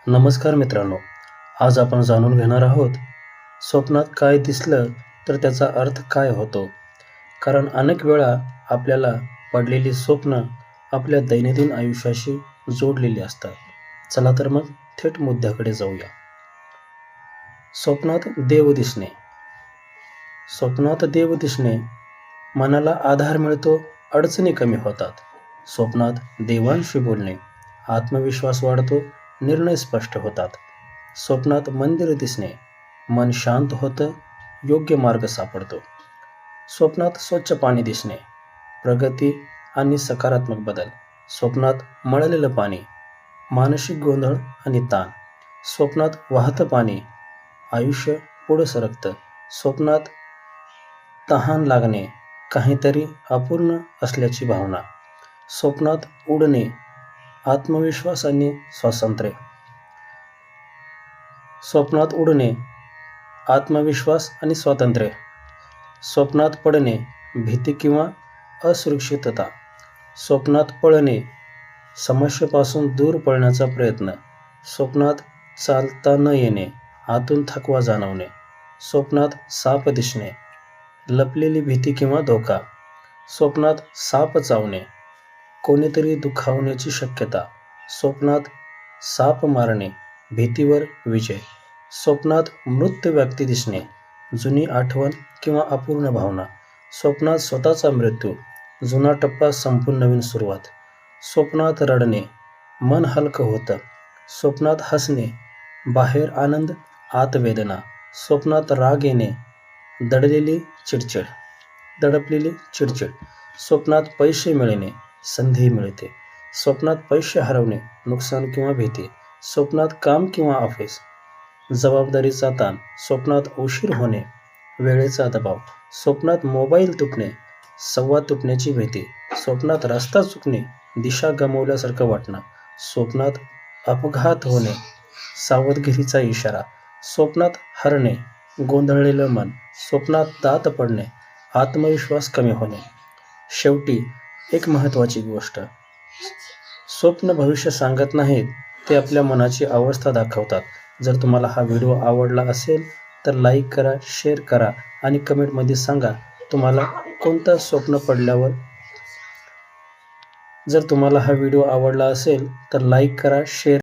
नमस्कार मित्रांनो, आज आपण जाणून घेणार आहोत स्वप्नात काय दिसलं तर त्याचा अर्थ काय होतो. कारण अनेक वेळा आपल्याला पडलेली स्वप्न आपल्या दैनंदिन आयुष्याशी जोडलेली असतात. चला तर मग थेट मुद्द्याकडे जाऊया. स्वप्नात देव दिसणे. स्वप्नात देव दिसणे मनाला आधार मिळतो, अडचणी कमी होतात. स्वप्नात देवांशी बोलणे, आत्मविश्वास वाढतो, निर्णय स्पष्ट होतात. स्वप्नात मंदिर दिसणे, मन शांत होतं, योग्य मार्ग सापडतो. स्वप्नात स्वच्छ पाणी दिसणे, प्रगती आणि सकारात्मक बदल. स्वप्नात मळलेलं पाणी, मानसिक गोंधळ आणि ताण. स्वप्नात वाहतं पाणी, आयुष्य पुढं सरकतं. स्वप्नात तहान लागणे, काहीतरी अपूर्ण असल्याची भावना. स्वप्नात उडणे, आत्मविश्वास आणि स्वातंत्र्य. स्वप्नात उडणे, आत्मविश्वास आणि स्वातंत्र्य. स्वप्नात पडणे, भीती किंवा असुरक्षितता. स्वप्नात पळणे, समस्येपासून दूर पळण्याचा प्रयत्न. स्वप्नात चालता न येणे, आतून थकवा जाणवणे. स्वप्नात साप दिसणे, लपलेली भीती किंवा धोका. स्वप्नात साप चावणे, कोणीतरी दुखावण्याची शक्यता. स्वप्नात साप मारणे, भीतीवर विजय. स्वप्नात मृत व्यक्ती दिसणे, जुनी आठवण किंवा अपूर्ण भावना. स्वप्नात स्वतःचा मृत्यू, जुना टप्पा संपून नवीन सुरुवात. स्वप्नात रडणे, मन हलकं होतं. स्वप्नात हसणे, बाहेर आनंद, आत वेदना. स्वप्नात राग येणे, दडपलेली चिडचिड. स्वप्नात पैसे मिळणे, संधी मिळते. स्वप्नात पैसे हरवणे, नुकसान किंवा भीती. स्वप्नात काम किंवा ऑफिस, जबाबदारीचा ताण. स्वप्नात उशीर होणे, वेळेचा दबाव. स्वप्नात मोबाईल तुटणे, संवाद तुटण्याची भीती. स्वप्नात रस्ता चुकणे, दिशा गमावल्यासारखं वाटणं. स्वप्नात अपघात होणे, सावधगिरीचा इशारा. स्वप्नात हरणे, गोंधळलेलं मन. स्वप्नात दात पडणे, आत्मविश्वास कमी होणे. शेवटी एक महत्त्वाची गोष्ट, स्वप्न भविष्य सांगत नाहीत, ते आपल्या मनाची अवस्था दाखवतात. जर तुम्हाला हा व्हिडिओ आवडला असेल तर लाईक करा, शेअर करा आणि कमेंटमध्ये सांगा तुम्हाला कोणतं स्वप्न पडल्यावर. जर तुम्हाला हा व्हिडिओ आवडला असेल तर लाईक करा, शेअर